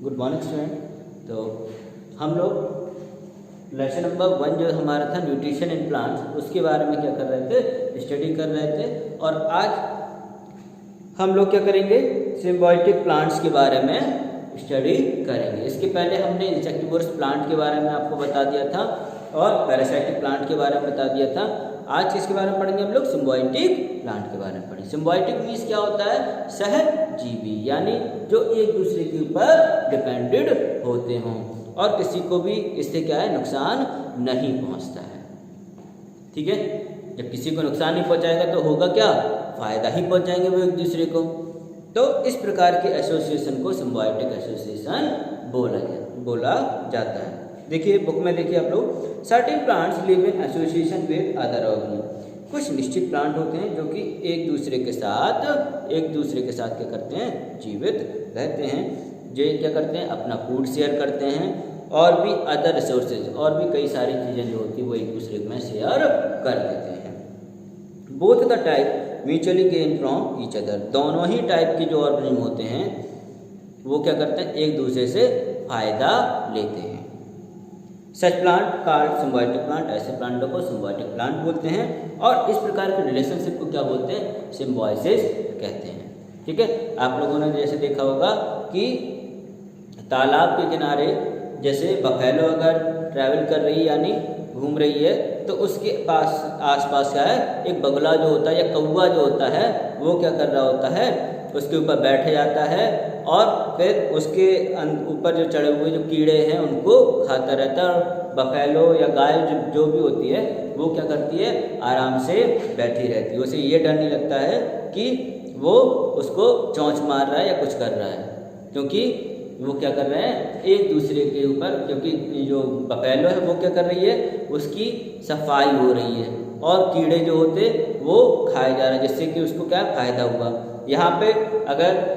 Good morning student. तो हम लोग लेसन नंबर 1 जो हमारा था न्यूट्रिशन इन प्लांट्स, उसके बारे में क्या कर रहे थे, स्टडी कर रहे थे। और आज हम लोग क्या करेंगे, सिम्बायोटिक प्लांट्स के बारे में स्टडी करेंगे। इसके पहले हमने इंसेक्टिवोरस प्लांट के बारे में आपको बता दिया था और पैरासाइटिक प्लांट के बारे में बता दिया था। आज किसके बारे में पढ़ेंगे हम लोग, सिम्बायोटिक प्लांट के बारे में पढ़ेंगे। सिम्बायोटिक मीन्स क्या होता है, सहजीवी, यानी जो एक दूसरे के ऊपर डिपेंडेड होते हों और किसी को भी इससे क्या है, नुकसान नहीं पहुंचता है। ठीक है, जब किसी को नुकसान नहीं पहुंचाएगा तो होगा क्या, फायदा ही पहुंचाएंगे वो एक दूसरे को। तो इस प्रकार के एसोसिएशन को सिम्बायोटिक एसोसिएशन बोला जाता है। देखिए बुक में देखिए आप लोग, certain plants live in association with other organism. कुछ निश्चित प्लांट होते हैं जो कि एक दूसरे के साथ क्या करते हैं, जीवित रहते हैं। जो क्या करते हैं, अपना फूड शेयर करते हैं और भी अदर रिसोर्सेज, और भी कई सारी चीज़ें जो होती है वो एक दूसरे में शेयर कर देते हैं। Both the type mutually gain from each other. दोनों ही टाइप के जो ऑर्गेनिज्म होते हैं वो क्या करते हैं, एक दूसरे से फायदा लेते हैं। सच प्लांट कॉल्ड सिम्बायोटिक प्लांट, ऐसे प्लांटों को सिम्बायोटिक प्लांट बोलते हैं। और इस प्रकार के रिलेशनशिप को क्या बोलते हैं, सिम्बायोसिस कहते हैं। ठीक है, आप लोगों ने जैसे देखा होगा कि तालाब के किनारे जैसे बफेलो अगर ट्रैवल कर रही है यानी घूम रही है, तो उसके पास आसपास क्या है, एक बगुला जो होता है या कौवा जो होता है वो क्या कर रहा होता है, उसके ऊपर बैठ जाता है और फिर उसके ऊपर जो चढ़े हुए जो कीड़े हैं उनको खाता रहता है। और बफेलो या गाय जो भी होती है वो क्या करती है, आराम से बैठी रहती है। उसे ये डर नहीं लगता है कि वो उसको चोंच मार रहा है या कुछ कर रहा है, क्योंकि वो क्या कर रहे हैं, एक दूसरे के ऊपर, क्योंकि जो बफेलो है वो क्या कर रही है, उसकी सफाई हो रही है और कीड़े जो होते वो खाए जा रहे हैं, जिससे कि उसको क्या फ़ायदा हुआ। यहाँ पे अगर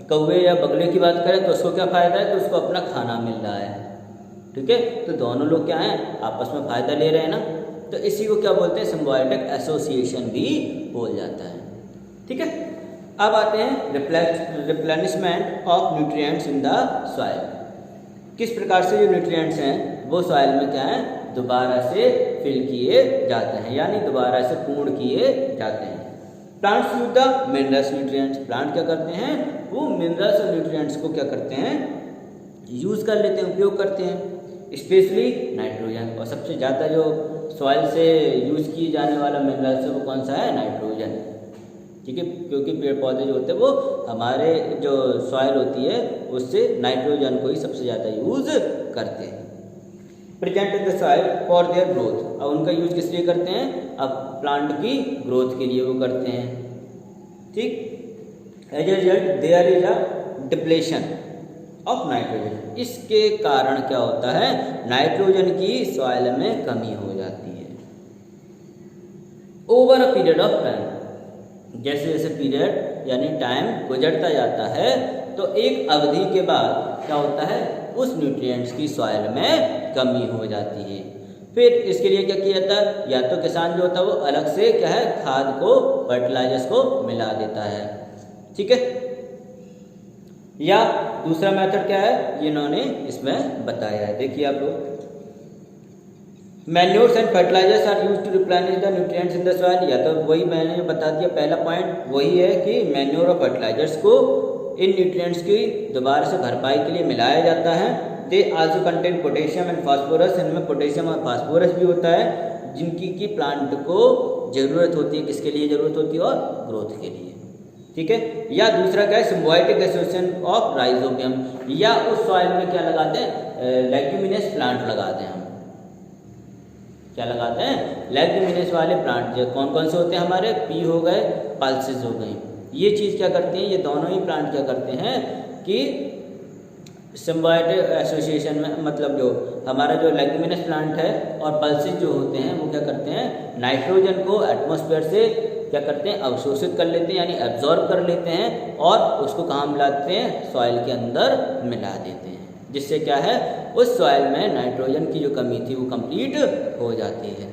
कौवे या बगले की बात करें तो उसको क्या फ़ायदा है, तो उसको अपना खाना मिल रहा है। ठीक है, तो दोनों लोग क्या हैं, आपस में फ़ायदा ले रहे हैं ना। तो इसी को क्या बोलते हैं, सिम्बायोटिक एसोसिएशन भी बोल जाता है। ठीक है, अब आते हैं replenishment of nutrients in the soil. किस प्रकार से जो न्यूट्रिएंट्स हैं वो सॉइल में क्या है, दोबारा से फिल किए जाते हैं, यानी दोबारा से पूर्ण किए जाते हैं। Plants use the minerals nutrients. Plant क्या करते हैं, वो मिनरल्स और न्यूट्रिएंट्स को क्या करते हैं, यूज़ कर लेते हैं, उपयोग करते हैं, स्पेशली नाइट्रोजन। और सबसे ज़्यादा जो सॉइल से यूज़ किए जाने वाला मिनरल्स है वो कौन सा है, नाइट्रोजन। ठीक है, क्योंकि पेड़ पौधे जो होते हैं वो हमारे जो सॉइल होती है उससे नाइट्रोजन को ही सबसे ज़्यादा यूज़ करते हैं। Present in the soil for their growth. अब उनका यूज किस लिए करते हैं, अब प्लांट की ग्रोथ के लिए वो करते हैं। ठीक, as a result there is a depletion of nitrogen. इसके कारण क्या होता है, नाइट्रोजन की सॉइल में कमी हो जाती है। Over a period of time, जैसे जैसे पीरियड यानी टाइम गुजरता जाता है तो एक अवधि के बाद क्या होता है, उस न्यूट्रिएंट्स की सॉइल में कमी हो जाती है। फिर इसके लिए क्या किया जाता है, या तो किसान जो होता है वो अलग से क्या है, खाद को, फर्टिलाइजर्स को मिला देता है। ठीक है, या दूसरा मेथड क्या है, इन्होंने इसमें बताया है। देखिए आप लोग, manures and fertilisers are used to replenish the nutrients in the soil. या तो वही मैंने जो बता दिया, पहला पॉइंट वही है कि मैन्योर और फर्टिलाइजर्स को इन न्यूट्रिएंट्स की दोबारा से भरपाई के लिए मिलाया जाता है। They also contain potassium and phosphorus. इनमें पोटेशियम और फास्फोरस भी होता है, जिनकी की प्लांट को ज़रूरत होती है, किसके लिए ज़रूरत होती है, और ग्रोथ के लिए। ठीक है, या दूसरा क्या है, सिम्बायोटिक एसोसिएशन ऑफ राइजोबियम। या उस सॉइल में क्या लगाते हैं, लेग्यूमिनस प्लांट लगाते हैं हम। क्या लगाते हैं, लेग्यूमिनस वाले प्लांट। जो कौन कौन से होते हैं हमारे, पी हो गए, पल्सेस हो गई। ये चीज़ क्या करती हैं, ये दोनों ही प्लांट क्या करते हैं कि सिम्बायोटिक एसोसिएशन में, मतलब जो हमारा जो लेग्यूमिनस प्लांट है और पल्सेस जो होते हैं वो क्या करते हैं, नाइट्रोजन को एटमॉस्फेयर से क्या करते हैं, अवशोषित कर लेते हैं, यानी एब्जॉर्ब कर लेते हैं और उसको कहाँ मिलाते हैं, सॉइल के अंदर मिला देते हैं, जिससे क्या है, उस सॉइल में नाइट्रोजन की जो कमी थी वो कंप्लीट हो जाती है।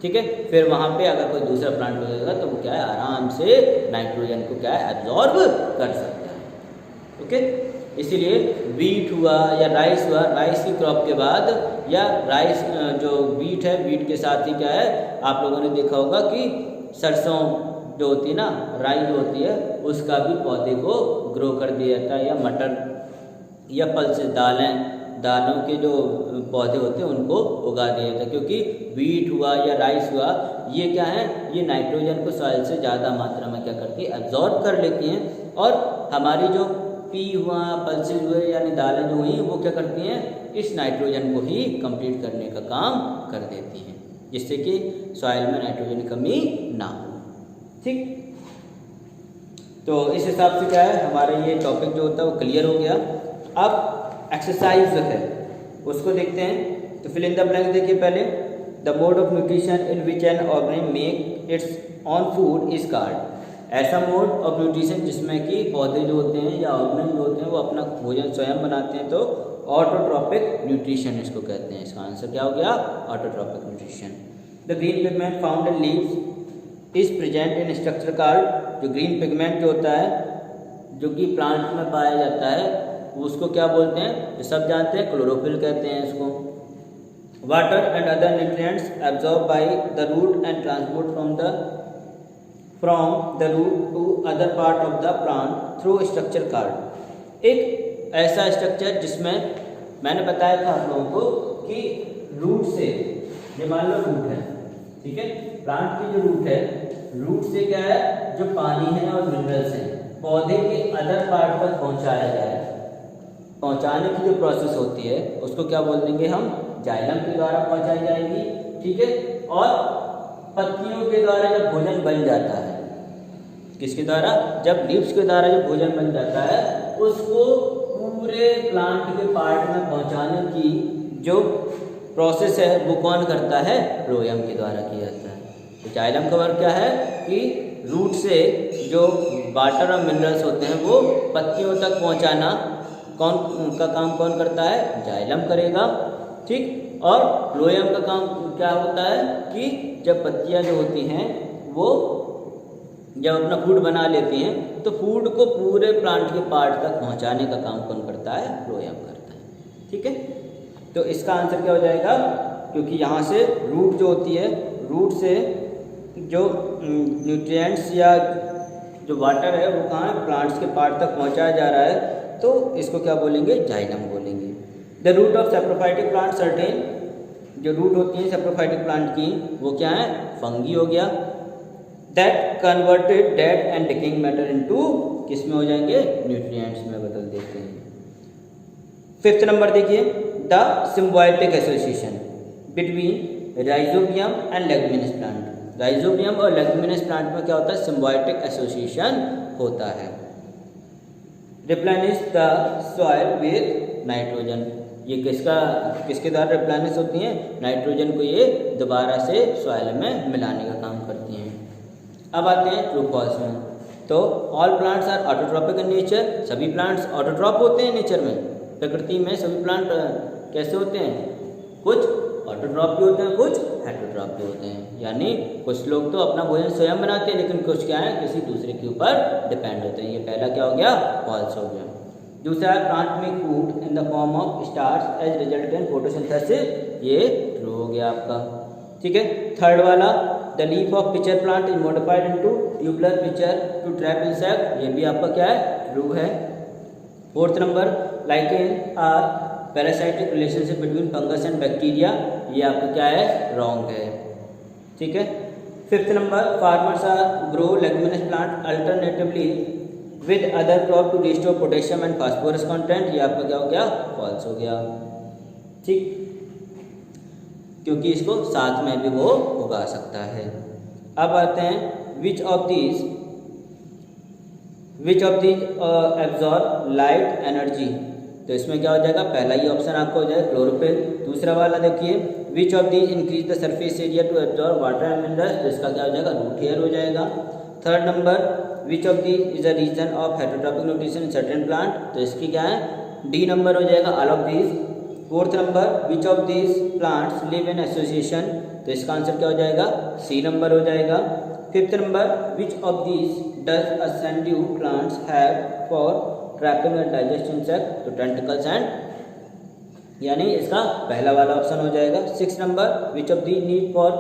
ठीक है, फिर वहाँ पे अगर कोई दूसरा प्लांट लगेगा तो वो क्या है, आराम से नाइट्रोजन को क्या है, एब्जॉर्ब कर सकता है। ओके, इसीलिए वीट हुआ या राइस हुआ, राइस की क्रॉप के बाद या राइस जो वीट है, वीट के साथ ही क्या है, आप लोगों ने देखा होगा कि सरसों जो होती है ना, राई जो होती है, उसका भी पौधे को ग्रो कर दिया जाता है, या मटर या पल्सेस दालों के जो पौधे होते हैं उनको उगा दिया जाता है, क्योंकि वीट हुआ या राइस हुआ, ये क्या है, ये नाइट्रोजन को सॉइल से ज़्यादा मात्रा में क्या करती है, एब्जॉर्ब कर लेती हैं, और हमारी जो पी हुआ, पल्सेस हुए यानी दालें जो हुई वो क्या करती हैं, इस नाइट्रोजन को ही कंप्लीट करने का काम कर देती हैं, जिससे कि सॉइल में नाइट्रोजन की कमी ना हो। ठीक, तो इस हिसाब से क्या है, हमारा ये टॉपिक जो होता है वो क्लियर हो गया। अब एक्सरसाइज जो है उसको देखते हैं। तो फिल इन द ब्लैंक देखिए पहले, the mode of nutrition in which an organism make it's on food is called. ऐसा मोड ऑफ न्यूट्रिशन जिसमें कि पौधे जो होते हैं या ऑर्गेनिज्म जो होते हैं वो अपना भोजन स्वयं बनाते हैं, तो ऑटोट्रॉपिक न्यूट्रिशन इसको कहते हैं। इसका आंसर क्या हो गया, autotrophic nutrition. The green pigment found in leaves is present in structure called. जो ग्रीन पिगमेंट जो होता है जो कि प्लांट में पाया जाता है उसको क्या बोलते हैं, जो सब जानते हैं, क्लोरोफिल कहते हैं इसको। Water and other nutrients absorb by the root and transport from the root to other part of the plant through structure called. एक ऐसा स्ट्रक्चर जिसमें मैंने बताया था आप लोगों को कि रूट से, ये मान लो रूट है, ठीक है, प्लांट की जो रूट है, रूट से क्या है, जो पानी है और मिनरल्स हैं पौधे के अदर पार्ट तक पहुंचाया जाए। पहुंचाने की जो प्रोसेस होती है उसको क्या बोल देंगे हम, जाइलम के द्वारा पहुंचाई जाएगी, ठीक है। और पत्तियों के द्वारा जब भोजन बन जाता है, किसके द्वारा, जब लीव्स के द्वारा जो भोजन बन जाता है उसको पूरे प्लांट के पार्ट में पहुंचाने की जो प्रोसेस है वो कौन करता है, फ्लोएम के द्वारा किया जाता है। तो जाइलम का वर्क क्या है कि रूट से जो वाटर और मिनरल्स होते हैं वो पत्तियों तक पहुंचाना कौन का काम कौन करता है, जाइलम करेगा, ठीक। और फ्लोएम का काम क्या होता है कि जब पत्तियां जो होती हैं वो जब अपना फूड बना लेती हैं तो फूड को पूरे प्लांट के पार्ट तक पहुंचाने का काम कौन करता है, फ्लोएम करता है, ठीक है। तो इसका आंसर क्या हो जाएगा, क्योंकि यहाँ से रूट जो होती है, रूट से जो न्यूट्रिएंट्स या जो वाटर है वो कहाँ है, प्लांट्स के पार्ट तक पहुँचाया जा रहा है, तो इसको क्या बोलेंगे, जाइलम बोलेंगे। The root of saprophytic plant certain, जो रूट होती है सैप्रोफाइटिक प्लांट की वो क्या है, फंगी हो गया। That converted dead and decaying matter into, किस में हो जाएंगे, न्यूट्रिएंट्स में बदल देते हैं। 5th नंबर देखिए, the symbiotic association between rhizobium and leguminous plant. Rhizobium और लेगुमिनस प्लांट में क्या होता है, सिम्बायोटिक एसोसिएशन होता है। Replenish the soil with nitrogen, ये किसके द्वारा रिप्लेनिश होती हैं, नाइट्रोजन को ये दोबारा से सॉइल में मिलाने का काम करती हैं। अब आते हैं ट्रू फॉल्स में। तो all plants are autotrophic in nature, सभी प्लांट्स ऑटोट्रॉप होते हैं नेचर में, प्रकृति में सभी प्लांट कैसे होते हैं, कुछ ऑटोट्रॉप भी होते हैं, कुछ हेटेरोट्रॉप भी होते हैं। यानी कुछ लोग तो अपना भोजन स्वयं बनाते हैं, लेकिन कुछ क्या है, किसी दूसरे के ऊपर डिपेंड होते हैं। ये पहला क्या हो गया, फॉल्स हो गया। दूसरा, प्लांट में food in the form of starch as result in photosynthesis, ये ट्रू हो गया आपका, ठीक है। थर्ड वाला, the leaf of pitcher plant is modified into tubular pitcher to trap insect, ये भी आपका क्या है, ट्रू है। 4th number, lichen are parasitic relationship between fungus and bacteria, ये आपका क्या है, रॉन्ग है, ठीक है। 5th number, farmers are grow leguminous plant alternatively with other crop to restore potassium and phosphorus content, ये आपका क्या हो गया, फॉल्स हो गया, ठीक, क्योंकि इसको साथ में भी वो उगा सकता है। अब आते हैं विच of these absorb light energy, तो इसमें क्या हो जाएगा, पहला ही ऑप्शन आपको हो जाएगा क्लोरोफिल। दूसरा वाला देखिए, which of these increase the surface area to absorb water and minerals, तो इसका क्या हो जाएगा, रूट हेयर हो जाएगा। 3rd number, which of these is a reason of heterotrophic nutrition in certain plant, तो इसकी क्या है, डी नंबर हो जाएगा, all of these. 4th number, which of these plants live in association, तो इसका आंसर क्या हो जाएगा, सी नंबर हो जाएगा। 5th number, which of these does a sundew plants have for trapping and digestion insect, तो टेंटिकल्स एंड, यानी इसका पहला वाला ऑप्शन हो जाएगा। 6 number, which of the need for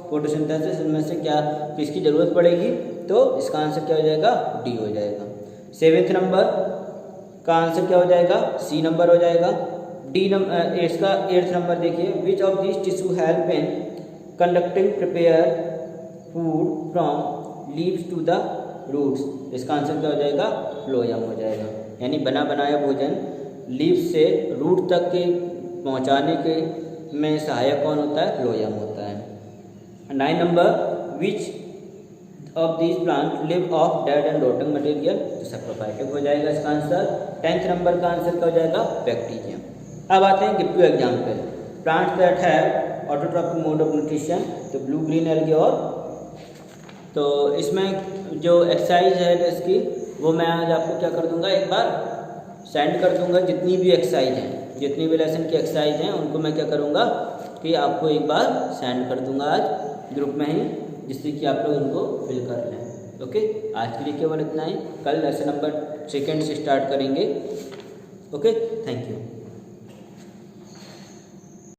photosynthesis, इनमें से क्या किसकी ज़रूरत पड़ेगी, तो इसका आंसर क्या हो जाएगा, डी हो जाएगा। 7th नंबर का आंसर क्या हो जाएगा, सी नंबर हो जाएगा। डी नंबर, इसका 8th नंबर देखिए, which of this tissue help in conducting prepare food from leaves to the roots, इसका आंसर क्या हो जाएगा, फ्लोएम हो जाएगा। यानी बना बनाया भोजन लीव्स से रूट तक के पहुंचाने के में सहायक कौन होता है, फ्लोएम होता है। 9 number, which of this plant live of dead and rotting material, तो सैप्रोफाइटिक हो जाएगा इसका आंसर। 10th नंबर का आंसर क्या हो जाएगा, बैक्टीरियम। अब आते हैं give two example, plants that have autotrophic mode of nutrition, तो ब्लू ग्रीन एल्गी, और तो इसमें जो एक्सरसाइज है इसकी वो मैं आज आपको क्या कर दूंगा, एक बार सेंड कर दूंगा। जितनी भी एक्सरसाइज हैं, जितनी भी लेसन की एक्सरसाइज हैं, उनको मैं क्या करूंगा कि आपको एक बार सेंड कर दूंगा आज ग्रुप में ही, जिससे कि आप लोग उनको फिल कर लें। ओके, आज के लिए केवल इतना ही, कल लेसन नंबर 2 से स्टार्ट करेंगे। Okay, thank you.